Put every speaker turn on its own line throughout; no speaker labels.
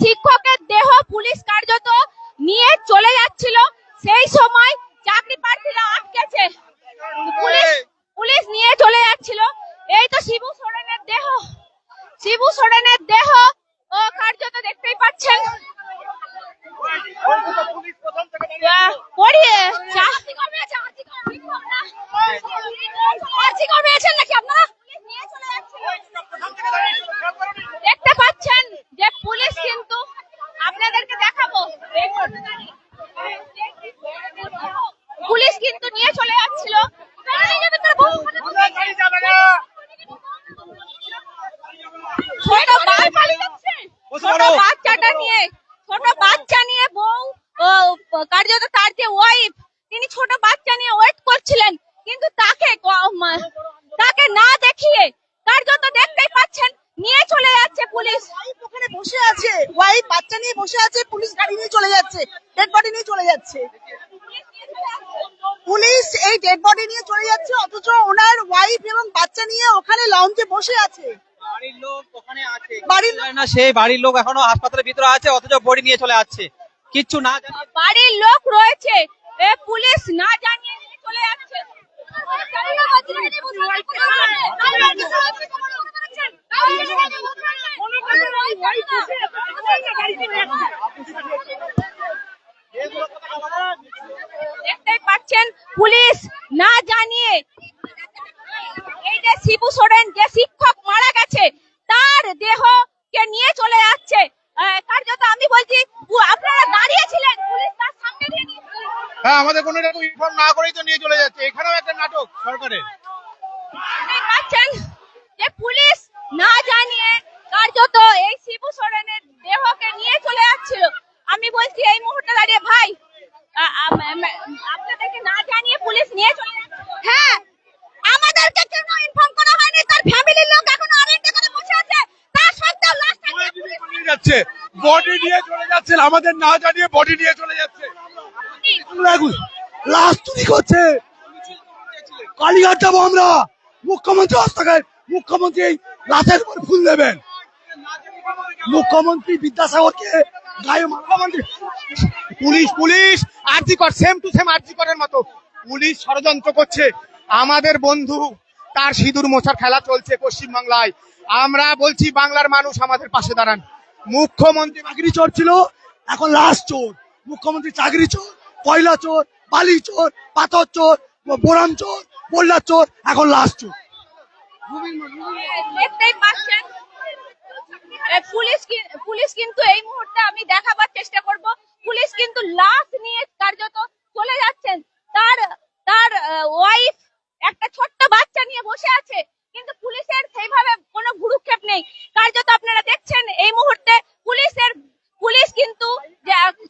শিক্ষকের দেহ পুলিশ কার্যত নিয়ে চলে যাচ্ছিল, সেই সময় চাকরি প্রার্থীরা আটকেছে। পুলিশ পুলিশ নিয়ে চলে যাচ্ছিল। এই তো শিবু সোরেনের দেহ, শিবু সোরেনের দেহ ও কার্যত দেখতেই পাচ্ছেন। পড়িয়ে নাকি আপনারা দেখতে পাচ্ছেন যে পুলিশ কিন্তু, আপনাদেরকে দেখাবো, পুলিশ কিন্তু নিয়ে চলে যাচ্ছিল। ছোট বাচ্চা নিয়ে বউ, কার্যত তার যে ওয়াইফ, তিনি ছোট বাচ্চা নিয়ে ওয়েট করছিলেন, কিন্তু তাকে না দেখিয়ে কার্যত দেখতেই পাচ্ছেন নিয়ে চলে যাচ্ছে পুলিশ।
ওখানে বসে আছে, ওয়াইফ বাচ্চা নিয়ে বসে আছে, পুলিশ গাড়ি নিয়ে চলে যাচ্ছে, ডেড বডি নিয়ে চলে যাচ্ছে। পুলিশ এই ডেড বডি নিয়ে চলে যাচ্ছে, অথচ ওনার ওয়াইফ এবং বাচ্চা নিয়ে ওখানে লঞ্চে বসে আছে।
বাড়ির লোক ওখানে আছে, সেই বাড়ির লোক এখনো হাসপাতালের ভিতরে আছে, অথচ বডি নিয়ে চলে যাচ্ছে, কিচ্ছু না জানিয়ে।
বাড়ির লোক রয়েছে, পুলিশ না জানিয়ে চলে যাচ্ছে। দেখতেই পাচ্ছেন পুলিশ না জানিয়ে এই যে শিবু সোরেন, যে শিক্ষক মারা গেছে, তার দেহকে নিয়ে চলে যাচ্ছে। কার্যত আমি বলছি, আপনারা দাঁড়িয়েছিলেন, পুলিশ তার সামনে দিয়ে নিয়েছিল।
হ্যাঁ, আমাদের কোনো রকম ইনফর্ম না করেই তো নিয়ে চলে যাচ্ছে। এখানেও একটা নাটক সরকারের।
পাচ্ছেন যে পুলিশ না জানিয়ে কার্যত এই শিবু সোরেনের দেহকে নিয়ে চলে যাচ্ছিল। আমি বলছি এই মুহূর্তে দাঁড়িয়ে, ভাই আপনাদেরকে না জানিয়ে পুলিশ নিয়ে চলে যাচ্ছে। হ্যাঁ, আমাদেরকে কেন ইনফর্ম করা হয়নি? তার ফ্যামিলির লোক এখন আরেকটা করে বসে আছে, তার সত্ত্বেও লাশটা
নিয়ে যাচ্ছে, বডি নিয়ে চলে যাচ্ছে, আমাদের না জানিয়ে বডি নিয়ে চলে যাচ্ছে।
লাশ চুরি করছে, কালীঘাট যাবো আমরা, মুখ্যমন্ত্রী হস্তক্ষেপ, মুখ্যমন্ত্রী লাশের উপর ফুল দেবেন, মুখ্যমন্ত্রী বিদ্যাসাগরকে গায়ে, মুখ্যমন্ত্রী
police police RG Kar, same to same আরজিকরের মতো পুলিশ ষড়যন্ত্র করছে। আমাদের বন্ধু, তার সিঁদুর মোছার খেলা চলছে পশ্চিমবাংলায়। আমরা বলছি বাংলার মানুষ আমাদের পাশে দাঁড়ান। মুখ্যমন্ত্রী
চাকরি চোর ছিল, এখন লাশ চোর। মুখ্যমন্ত্রী চাকরি চোর, কয়লা চোর, বালি চোর, পাথর চোর, বোরাম চোর, বল্লার চোর, এখন লাশ চোর।
দেখতেই পাচ্ছেন পুলিশ কিন্তু এই মুহূর্তে আমি দেখাবার চেষ্টা করব, পুলিশ কিন্তু লাশ নিয়ে কার্যত চলে যাচ্ছেন। তার ওয়াইফ একটা ছোট্ট বাচ্চা নিয়ে বসে আছে, কিন্তু পুলিশের সেইভাবে কোনো ভ্রুক্ষেপ নেই। কার্যত আপনারা দেখছেন এই মুহূর্তে পুলিশ কিন্তু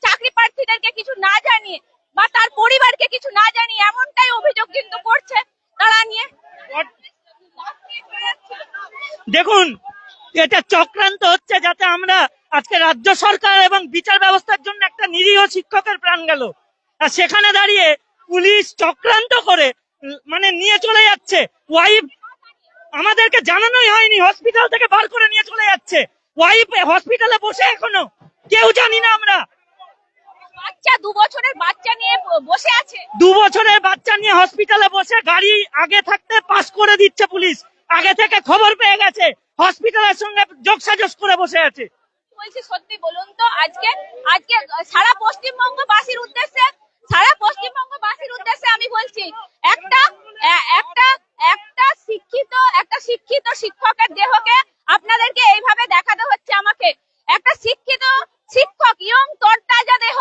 চাকরি প্রার্থীদেরকে কিছু না জানিয়ে বা তার পরিবারকে কিছু না জানিয়ে এমনটাই অভিযোগ কিন্তু করছে তারা নিয়ে।
দেখুন, এটা চক্রান্ত হচ্ছে যাতে আমরা আজকে রাজ্য সরকার এবং বিচার ব্যবস্থার জন্য একটা নিরীহ শিক্ষকের প্রাণ গেল, আর সেখানে দাঁড়িয়ে পুলিশ চক্রান্ত করে মানে নিয়ে চলে যাচ্ছে। ওয়াইফ আমাদেরকে জানানোই হয়নি, হসপিটাল থেকে বার করে নিয়ে চলে যাচ্ছে। ওয়াইফ হসপিটালে বসে, এখনো কেউ জানি না আমরা।
বাচ্চা 2 বছরের বাচ্চা নিয়ে বসে আছে,
2 বছরের বাচ্চা নিয়ে হসপিটালে বসে, গাড়ি আগে থাকতে পাস করে দিচ্ছে পুলিশ, আগে থেকে খবর পেয়ে গেছে, হসপিটালের সঙ্গে যোগসাজশ করে বসে আছে।
বলছি সত্যি বলুন তো, আজকে সারা পশ্চিমবঙ্গবাসীর উদ্দেশ্যে আমি বলছি, একটা শিক্ষিত শিক্ষকের দেহকে আপনাদেরকে এইভাবে দেখাতে হচ্ছে। আমাকে একটা শিক্ষিত শিক্ষক, ইয়ং তরতাজা দেহ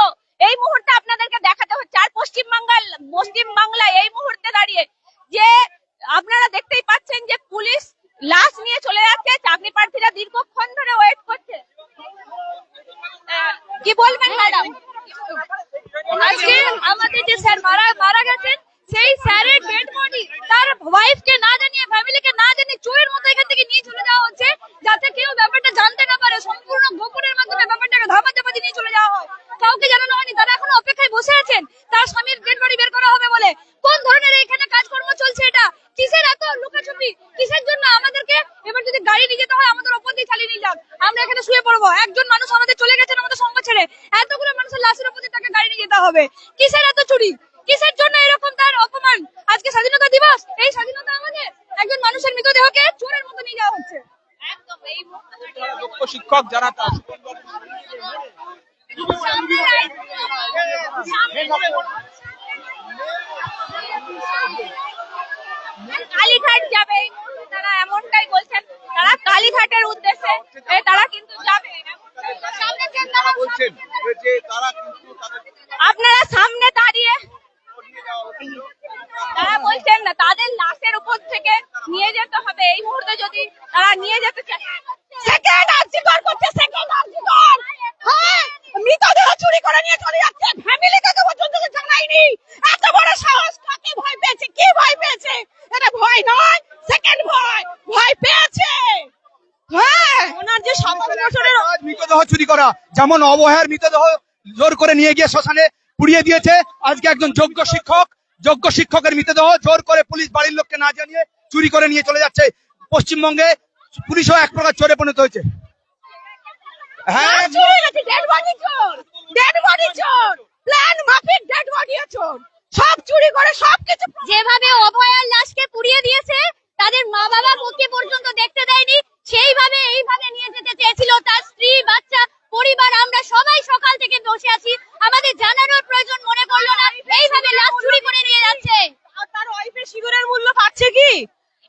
এই মুহূর্তে আপনাদেরকে দেখাতে হচ্ছে। আর পশ্চিমবাংলায় এই মুহূর্তে দাঁড়িয়ে যে আপনারা দেখতেই পাচ্ছেন যে পুলিশ লাশ নিয়ে চলে যাচ্ছে, চাকরি প্রার্থীরা দীর্ঘক্ষণ ধরে ওয়েট করছে। কি বলবেন ম্যাডাম? আজকে আমাদের যে স্যার মারা গেছেন, সেই স্যারের ডেড বডি তার ওয়াইফকে না জানিয়ে, ফ্যামিলিকে না জানিয়ে চোরের মতো এখান থেকে নিয়ে চলে যাওয়া হচ্ছে, যাতে কেউ ব্যাপারটা জানতে না পারে। সম্পূর্ণ গোপনের মাধ্যমে ব্যাপারটাকে ধামাচাপা দিয়ে চলে যাওয়া হয়, কাউকে জানানো হয়নি। তারা এখনো অপেক্ষায় বসে আছেন তার স্বামীর ডেড বডি বের করা হবে বলে। কোন ধরনের এখানে কাজকর্ম চলছে? এটা কিসের এত লুকাছুপি? কিসের জন্য? আমাদেরকে এবার যদি গাড়ি নিয়ে যেতে হয় আমাদের ওপর দিয়ে চালিয়ে নিয়ে যান। আমরা এখানে শুয়ে পড়বো? একজন মানুষ আমাদের চলে গেছেন আমাদের সঙ্গ ছেড়ে, এতগুলো মানুষের লাশের উপর দিয়ে তাকে গাড়ি নিয়ে যেতে হবে? কিসের এত চুরি? কিসের জন্য এরকম তার অপমান? আজকে স্বাধীনতা দিবস, এই স্বাধীনতা আমাদের একজন মানুষের মৃতদেহকে চোরের মতো নিয়ে যাওয়া হচ্ছে। একদম এই
দক্ষ শিক্ষক যারা
কালীঘাট যাবে এই মুহূর্তে, তারা এমনটাই বলছেন, তারা কালীঘাটের উদ্দেশ্যে তারা কিন্তু যাবে। আপনারা সামনে দাঁড়িয়ে তারা বলছেন না তাদের লাশের উপর থেকে নিয়ে যেতে হবে এই মুহূর্তে, যদি তারা নিয়ে যেতে চায়। সেকেন্ড আর্জিকর করছে, সেকেন্ড আর্জিকর, হ্যাঁ, মৃতদেহ চুরি করে নিয়ে চলে যাচ্ছে, ফ্যামিলি থেকে পর্যন্ত জানায়নি। এত বড় সাহস, কাকে ভয় পেয়েছে? কি ভয় পেয়েছে? এটা ভয় নয়, সেকেন্ড ভয়, ভয় পেয়েছে। হ্যাঁ, ওনার যে 7 বছরের
মৃতদেহ চুরি করা, যেমন অবহের মৃতদেহ জোর করে নিয়ে গিয়ে শ্মশানে পুড়িয়ে দিয়েছে, আজকে একজন যোগ্য শিক্ষকের মৃতদেহ জোর করে পুলিশ বাড়ির লোককে না জানিয়ে চুরি করে নিয়ে চলে যাচ্ছে। পশ্চিমবঙ্গে পুলিশও এক প্রকার চোরে পরিণত হয়েছে। হ্যাঁ,
সব চুরি করে সবকিছু। যেভাবে অভয়ার লাশকে পুড়িয়ে দিয়েছে, তাদের মা বাবা মুখে পর্যন্ত দেখতে দেয়নি, সেইভাবে এইভাবে নিয়ে যেতে চেয়েছিল তার স্ত্রী, বাচ্চা, পরিবার। আমরা সবাই সকাল থেকে বসে আছি, আমাদের জানানোর প্রয়োজন মনে করলো না, এইভাবে লাশ চুরি করে নিয়ে যাচ্ছে।
আর তার ওয়াইফের সিঁদুরের মূল্য পাচ্ছে কি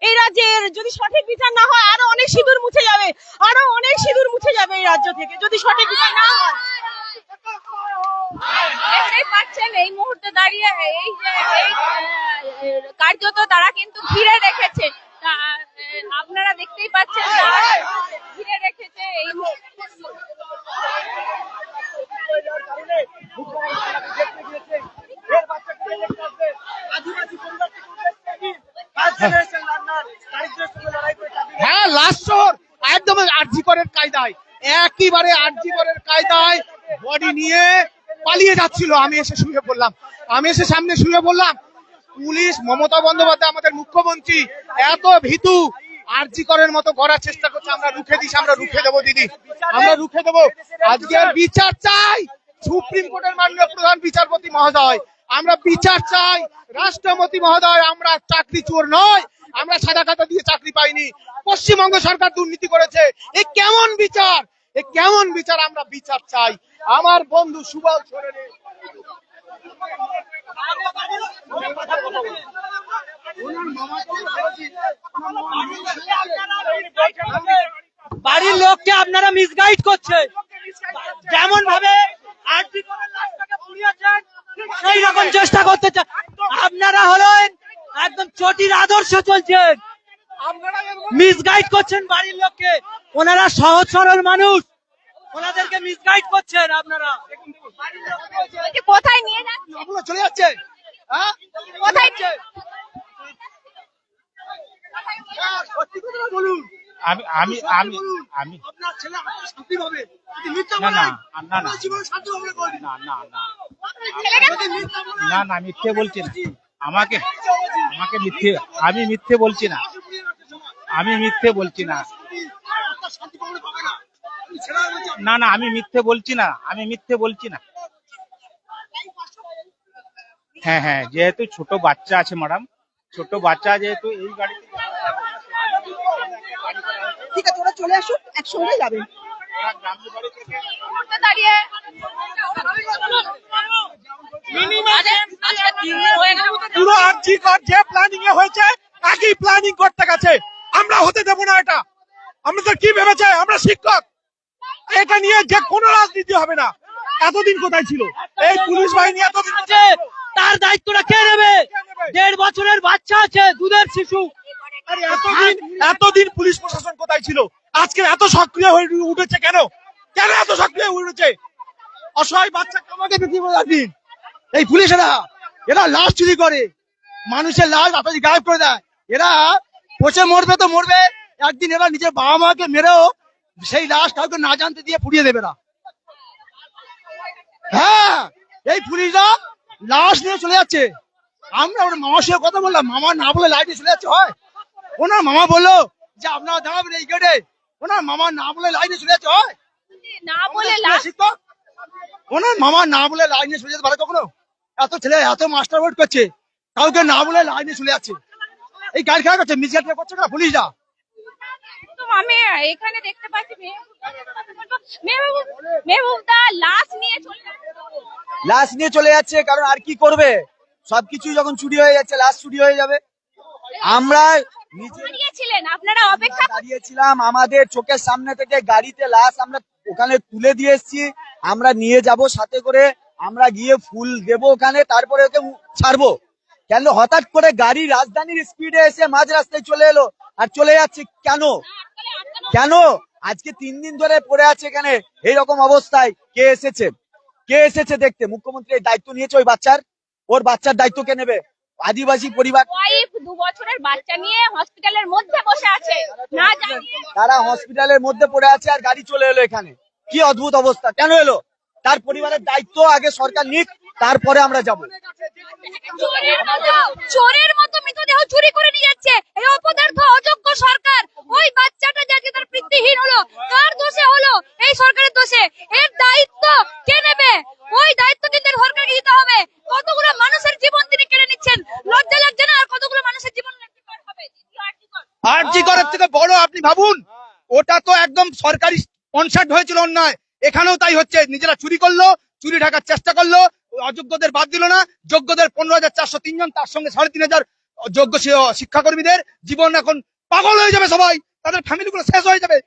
এই রাজ্যের? যদি সঠিক বিচার না হয় আরো অনেক সিঁদুর মুছে যাবে, আরো অনেক সিঁদুর মুছে যাবে এই রাজ্য থেকে যদি সঠিক বিচার না হয়।
দেখতেই পাচ্ছেন এই মুহূর্তে দাঁড়িয়ে এই যে কার্যত তারা কিন্তু ঘিরে রেখেছে, আপনারা দেখতেই পাচ্ছেন তারা ঘিরে রেখেছে এই
হ্যাঁ, লাস্ট চোর একদম আরজিকরের কায়দায়, একেবারে আরজিকরের কায়দায় বডি নিয়ে পালিয়ে যাচ্ছিল। আমি এসে সামনে শুয়ে বললাম, পুলিশ, মমতা বন্দ্যোপাধ্যায় আমাদের মুখ্যমন্ত্রী এত ভীতু, আরজিকরের মতো করার চেষ্টা করছে। আমরা রুখে দিছি, আমরা রুখে দেবো দিদি, আমরা রুখে দেবো। আজকের বিচার চাই সুপ্রিম কোর্টের মাননীয় প্রধান বিচারপতি মহোদয়, আমরা বিচার চাই রাষ্ট্রপতি মহোদয়। আমরা চাকরি চোর নয়, আমরা সাদা খাতা দিয়ে চাকরি পাইনি। পশ্চিমবঙ্গ সরকার দুর্নীতি করেছে, এ কেমন বিচার, এ কেমন বিচার? আমরা বিচার চাই। আমার বন্ধু সুবল সোরেনে
বাড়ির লোককে আপনারা মিসগাইড করছে, যেমন ভাবে সেই রকম চেষ্টা করতে চান। আপনারা হলেন একদম চটির আদর্শ চলছেন, মিসগাইড করছেন বাড়ির লোককে। ওনারা সহজ সরল মানুষ, ওনাদেরকে মিসগাইড করছেন আপনারা।
কোথায় নিয়ে যাচ্ছে?
চলে যাচ্ছে, হ্যাঁ
কোথায়?
বলুন।
আমি আমি আমি আমি
আপনার ছেলে আপনার শান্তি পাবে, যদি মিথ্যা
না
বলে
না না না
জীবনে শান্তি পাবে
না না না না না মিথ্যে বলছি না, আমাকে আমাকে মিথ্যে, আমি মিথ্যে বলছি না, আমি মিথ্যে বলছি না, না না আমি মিথ্যে বলছি না, আমি মিথ্যে বলছি না। হ্যাঁ হ্যাঁ, যেহেতু ছোট বাচ্চা আছে ম্যাডাম, ছোট বাচ্চা যেহেতু এই গাড়িতে
ঠিক আছে, ওরা চলে আসুন, একসঙ্গে যাবেন।
দাঁড়িয়ে
পুরো আরজিকর যে প্ল্যানিং এ হয়েছে একই প্ল্যানিং করতে গেছে, আমরা হতে দেব না এটা। আমাদের কি ভেবেছে আমরা শিক্ষক, এটা নিয়ে যে কোনো রাজনীতি হবে না। এতদিন কোথায় ছিল এই পুলিশ বাহিনী? এতদিন
আছে, তার দায়িত্বটা কে নেবে? 1.5 বছরের বাচ্চা আছে, দুধের শিশু।
এতদিন পুলিশ প্রশাসন কোথায় ছিল? আজকে এত সক্রিয় হয়ে উঠেছে কেন? কেন এত সক্রিয় হয়ে উঠেছে? অসহায় বাচ্চাকে আমাকে দেখি দিন। এই পুলিশেরা, এরা লাশ চুরি করে, মানুষের লাশ আপনাদের গায়েব করে দেয়। এরা পচে মরবে তো মরবে, একদিন এরা নিজের বাবা মাকে মেরেও সেই লাশ কাউকে না জানতে দিয়ে পুড়িয়ে দেবে না। হ্যাঁ, এই পুলিশরা লাশ নিয়ে চলে যাচ্ছে। আমরা ওর মামার সঙ্গে কথা বললাম, মামা না বলে লাইট চলে যাচ্ছে হয়? ওনার মামা বললো যে আপনারা দাঁড়াবেন এই গেটে,
ওনার মামা না বলে লাইনে চলে যাচ্ছে হয়
না বলে লাশ
শিক্ষক ওনার মামা না বলে লাইনে চলে যেতে পারে কখনো? এত ছেলে এত মাস্টার ওয়েট করছে, কাউকে না বলে লাইনে চলে যাচ্ছে। এই গাড়ি খেলা করছে, মিসগাইড করছে না পুলিশরা।
একদম আমি এখানে দেখতে পাচ্ছি মেহবুবদা লাশ নিয়ে চলে যাচ্ছে।
লাশ নিয়ে চলে যাচ্ছে, কারণ আর কি করবে, সবকিছু যখন চুরি হয়ে যাচ্ছে লাশ চুরি হয়ে যাবে। আমরা নিজে
দাঁড়িয়েছিলেন, আপনারা অপেক্ষা
দাঁড়িয়েছিলাম, আমাদের চোখের সামনে থেকে গাড়িতে লাশ আমরা ওখানে তুলে দিয়ে এসেছি, আমরা নিয়ে যাব সাথে করে, আমরা গিয়ে ফুল দেব ওখানে, তারপরে ওকে ছাড়বো। কেন হঠাৎ করে গাড়ি রাজধানীর স্পিডে এসে মাঝ রাস্তায় চলে এলো আর চলে যাচ্ছে কেন? কেন আজকে 3 দিন ধরে পড়ে আছে এখানে এইরকম অবস্থায়? কে এসেছে দেখতে? মুখ্যমন্ত্রী এই দায়িত্ব নিয়েছে ওই বাচ্চার, ওর বাচ্চার দায়িত্ব কে নেবে? আদিবাসী পরিবার,
ওয়াইফ 2 বছরের বাচ্চা নিয়ে হসপিটালের মধ্যে বসে আছে, না জানিয়ে
তারা হসপিটালের মধ্যে পড়ে আছে আর গাড়ি চলে এলো এখানে। কি অদ্ভুত অবস্থা, কেন এলো? তার পরিবারের দায়িত্ব আগে সরকার নিক, তারপরে আমরা যাব।
চোরের মতো মৃতদেহ চুরি করে নিয়ে যাচ্ছে এই অপদার্থ অযোগ্য সরকার। ওই বাচ্চাটা যাকে তার বৃত্তিহীন হলো, কার দোষে হলো? এই সরকারের দোষে। এর দায়িত্ব কে নেবে? ওই দায়িত্ব কিন্তু সরকারকে দিতে হবে। কতগুলো মানুষের জীবন তিনি কেড়ে নিচ্ছেন, লজ্জা লাগছে না? আর কতগুলো মানুষের জীবন হবে।
আরজি করার থেকে বড় আপনি ভাবুন, ওটা তো একদম সরকারি কনসার্ট হয়েছিল অন্যায়, এখানেও তাই হচ্ছে। নিজেরা চুরি করলো, চুরি ঢাকার চেষ্টা করলো, অযোগ্যদের বাদ দিল না, যোগ্যদের 15,403 জন, তার সঙ্গে 3,500 যোগ্য শিক্ষাকর্মীদের জীবন এখন পাগল হয়ে যাবে, সবাই তাদের ফ্যামিলিগুলো শেষ হয়ে যাবে।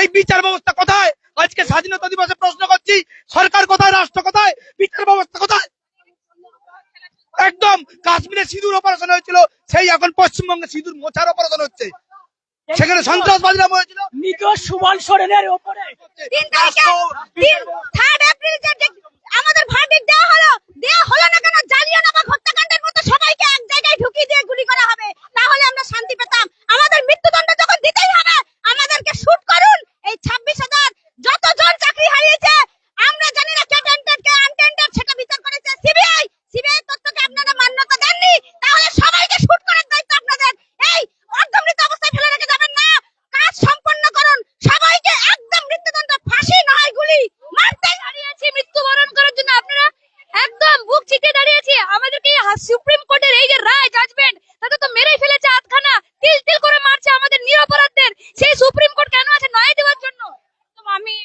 এই বিচার ব্যবস্থা কোথায়? আজকে স্বাধীনতা দিবসে প্রশ্ন করছি, সরকার কোথায়, রাষ্ট্র কোথায়, বিচার ব্যবস্থা কোথায়? একদম কাশ্মীরে সিঁদুর অপারেশন হয়েছিল, সেই এখন পশ্চিমবঙ্গে সিঁদুর মোছার অপারেশন হচ্ছে। সেখানে সন্ত্রাসবাদীরা হয়েছিল।
মৃত সুমন সোরেনের ওপরে
3 তারিখে 3 এপ্রিল যে আমাদের ভার্ডিক্ট দেওয়া হলো না কেন? জালিয়ানবাগ হত্যাকাণ্ডের মতো সবাইকে এক জায়গায় ঢুকিয়ে দিয়ে গুলি করা হবে, তাহলে আমরা শান্তি পেতাম। আমাদের মৃত্যুদণ্ড যখন দিতেই হবে, আমাদেরকে শুট করুন। এই 26,000 যতজন চাকরি হারিয়েছে, আমরা জানি না কে টেন্ডার কে আনটেন্ডার, সেটা বিচার করেছে সিবিআই। সিবিআই তথ্যকে আপনারা মান্যতা দেননি, তাহলে সবাইকে শুট করার দায়িত্ব আপনাদের। এই অর্ধমৃত অবস্থায় ফেলে রেখে যাবেন না, কাজ সম্পন্ন করুন। সবাইকে একদম মৃত্যুদণ্ড, ফাঁসি নয় গুলি মারতে দাঁড়িয়েছি মৃত্যুবরণ করার জন্য। আপনারা একদম বুক চিতিয়ে দাঁড়িয়েছি। আমাদেরকে সুপ্রিম কোর্টের এই যে রায় জাজমেন্ট, তাতে তো মেরেই ফেলেছে আধখানা, তিল তিল করে মারছে আমাদের নিরপরাধদের। সেই সুপ্রিম কোর্ট কেন আছে? ন্যায় দেওয়ার জন্য। তো আমি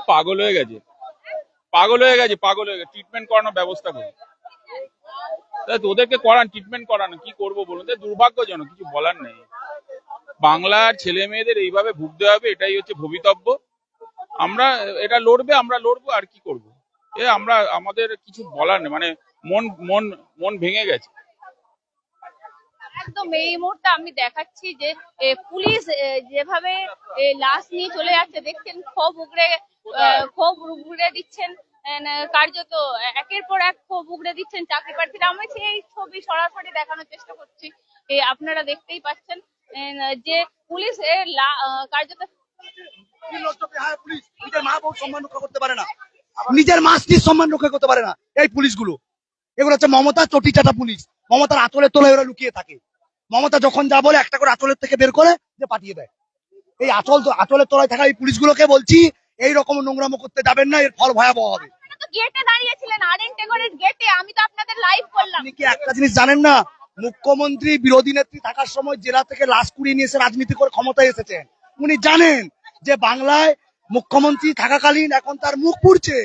পাগল হয়ে গেছে, পাগল হয়ে গেছে, পাগল হয়ে গেছে। ট্রিটমেন্ট করানোর ব্যবস্থা করুন, ওদেরকে করান, ট্রিটমেন্ট করানো। কি করবো বলুন, দুর্ভাগ্যজনক, কিছু বলার নেই। বাংলার ছেলে মেয়েদের এইভাবে ভুগতে হবে, এটাই হচ্ছে ভবিতব্য। আমরা এটা লড়বে, আমরা লড়বো, আর কি করবো। আমরা আমাদের কিছু বলার নেই, মানে মন মন মন ভেঙে গেছে।
একদম এই মুহূর্তে আমি দেখাচ্ছি যে পুলিশ যেভাবে লাশ নিয়ে চলে যাচ্ছে, দেখছেন ক্ষোভ উগড়ে দিচ্ছেন, কার্যত একের পর এক ক্ষোভ উগড়ে দিচ্ছেন চাকরি প্রার্থীরা। আমি সেই ছবি সরাসরি দেখানোর চেষ্টা করছি, আপনারা দেখতেই পাচ্ছেন যে পুলিশ কার্যত
নিজের মা বউ সম্মান রক্ষা করতে পারে না, নিজের মা স্ত্রীর সম্মান রক্ষা করতে পারে না। এই পুলিশগুলো, এগুলো হচ্ছে মমতা চটি চাটা পুলিশ। মমতার আঁচলের তলায় ওরা লুকিয়ে থাকে। মমতা যখন যা বলে একটা করে আঁচলের থেকে বের করে যে পাঠিয়ে দেয়। এই আঁচলের তলায় থাকা এই পুলিশগুলোকে বলছি, এই রকম নোংরামো করতে যাবেন না, এর ফল ভয়াবহ হবে।
গেটে দাঁড়িয়েছিলেন, আরএনটেগরের গেটে, আমি তো আপনাদের লাইভ করলাম।
আপনি কি একটা জিনিস জানেন না? মুখ্যমন্ত্রী বিরোধী নেত্রী থাকার সময় জেলা থেকে লাশ কুড়িয়ে নিয়ে এসে রাজনীতি করে ক্ষমতায় এসেছেন। উনি জানেন যে বাংলায় মুখ্যমন্ত্রী থাকাকালীন এখন তার মুখ পুড়ছে,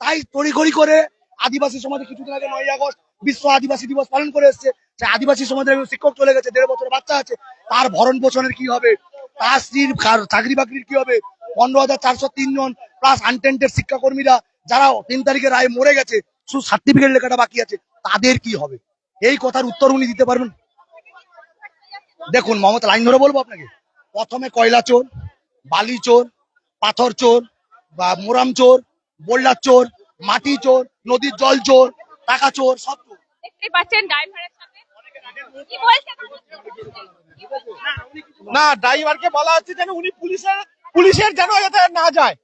তাই তড়িঘড়ি করে আদিবাসী সমাজে কিছুদিন আগে 9ই আগস্ট বিশ্ব আদিবাসী দিবস পালন করে এসছে। সে আদিবাসী সমাজের শিক্ষক চলে গেছে, 1.5 বছরের বাচ্চা আছে, তার ভরণ পোষণের কি হবে, তার স্ত্রীর চাকরি বাকরির কি হবে, 15,403 জন প্লাস আনটেন্ডেড শিক্ষাকর্মীরা যারা 3 তারিখে রায় মরে গেছে, শুধু সার্টিফিকেট লেখাটা বাকি আছে, তাদের কি হবে? এই কথার উত্তর উনি দিতে পারবেন? দেখুন মমতা, লাইন ধরে বলবো আপনাকে, প্রথমে কয়লা চোর, বালি চোর, পাথর চোর, বা মোরাম চোর, বোল্ডার চোর, মাটি চোর, নদীর জল চোর, টাকা চোর, সব চোর।
দেখতেই পাচ্ছেন ড্রাইভারের সাথে কি বলছে
না, ড্রাইভারকে বলা হচ্ছে যেন উনি পুলিশের যেন যাতে না যায়,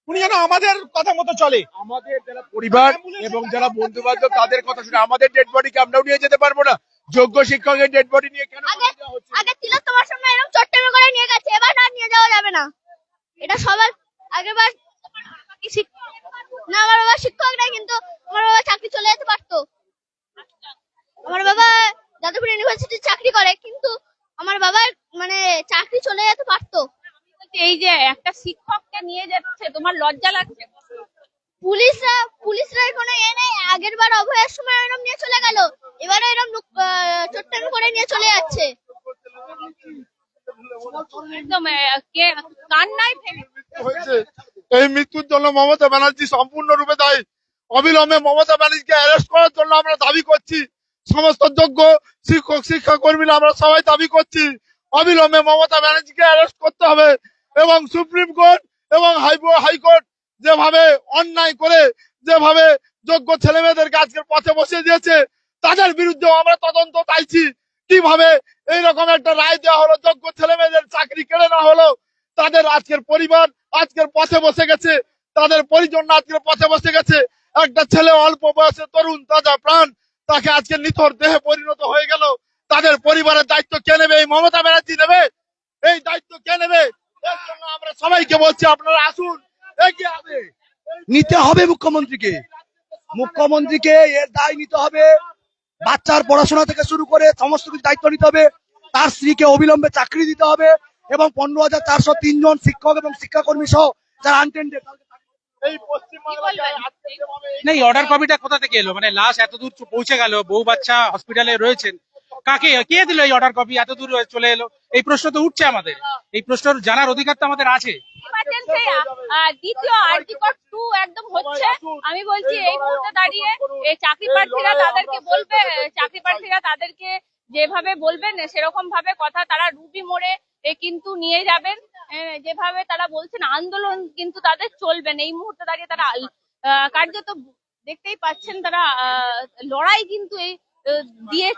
উনি যেন আমাদের কথা মতো চলে। আমাদের যারা পরিবার এবং যারা বন্ধু বান্ধব তাদের কথা শুনে আমাদের ডেড বডিকে আমরাও নিয়ে যেতে পারবো না? যোগ্য শিক্ষকের ডেড বডি নিয়ে কেন
আগে আগে তিলোত্তমার সময় এরকম চট্টমে করে নিয়ে গেছে, এবার আর নিয়ে যাওয়া যাবে না। এটা সবার আগেরবার না, আমার বাবা শিক্ষক না, কিন্তু আমার বাবা চাকরি চলে যেতে পারতো। আমার বাবা যাদবপুর ইউনিভার্সিটি চাকরি করে, কিন্তু আমার বাবার মানে চাকরি চলে যেতে পারতো। এই যে একটা শিক্ষককে নিয়ে যাচ্ছে, তোমার লজ্জা লাগছে? পুলিশরা কোনো এ নেই। আগের বার অভয়ের সময় এরকম নিয়ে চলে গেল, এবারে এরকম চট্টগ্রাম করে নিয়ে চলে যাচ্ছে। একদম কে কান্নায় ভেঙে
হয়েছে। এই মৃত্যুর জন্য মমতা ব্যানার্জি সম্পূর্ণরূপে দায়ী। অবিলম্বে মমতা ব্যানার্জিকে অ্যারেস্ট করার জন্য আমরা দাবি করছি। সমস্ত যোগ্য শিক্ষক শিক্ষা কর্মীরা আমরা সবাই দাবি করছি অবিলম্বে মমতা ব্যানার্জিকে অ্যারেস্ট করতে হবে, এবং সুপ্রিম কোর্ট এবং হাইকোর্ট যেভাবে অন্যায় করে যেভাবে যোগ্য ছেলে মেয়েদেরকে আজকের পথে বসিয়ে দিয়েছে, তাদের বিরুদ্ধে আমরা তদন্ত চাইছি। কিভাবে এইরকম একটা রায় দেওয়া হলো, যোগ্য ছেলে মেয়েদের চাকরি কেড়ে নেওয়া হলো, তাদের আজকের পরিবার আজকের পথে বসে গেছে, তাদের পরিজন আজকের পথে বসে গেছে। একটা ছেলে অল্প বয়সে তরুণ তাজা প্রাণ, তাকে আজকে নিথর দেহে পরিণত হয়ে গেল। তাদের পরিবারের দায়িত্ব কে নেবে? এই মমতা ব্যানার্জি নেবে? এই দায়িত্ব কে নেবে? এর জন্য আমরা সবাইকে বলছি আপনারা আসুন, এগিয়ে হবে।
নিতে হবে মুখ্যমন্ত্রীকে এর দায় নিতে হবে। বাচ্চার পড়াশোনা থেকে শুরু করে সমস্ত কিছু দায়িত্ব নিতে হবে। তার স্ত্রীকে অবিলম্বে চাকরি দিতে হবে, এবং 15,403 জন শিক্ষক এবং শিক্ষাকর্মী সহ যারা আনটেন্ডেড।
এই পশ্চিমবাংলায় আজকে যেভাবে
না, এই অর্ডার কপিটা কোথা থেকে এলো? মানে লাশ এত দূর পৌঁছে গেল, বউ বাচ্চা হসপিটালে রয়েছেন, কে দিল এই অর্ডার কপি? এত দূর চলে এলো, এই প্রশ্ন তো উঠছে আমাদের। এই প্রশ্ন জানার অধিকার তো আমাদের আছে।
পাচ্ছেন সেই দ্বিতীয় আর্টিকল 2 একদম হচ্ছে। আমি বলছি এই মুহূর্তে দাঁড়িয়ে এই চাকরি প্রার্থীরা তাদেরকে যেভাবে বলবেন সেরকম ভাবে কথা তারা রুবি মোড়ে কিন্তু নিয়ে যাবেন। যেভাবে তারা বলছেন আন্দোলন কিন্তু তাদের চলবেন। এই মুহূর্তে দাঁড়িয়ে তারা কার্যত দেখতেই পাচ্ছেন তারা লড়াই কিন্তু এই দিয়ে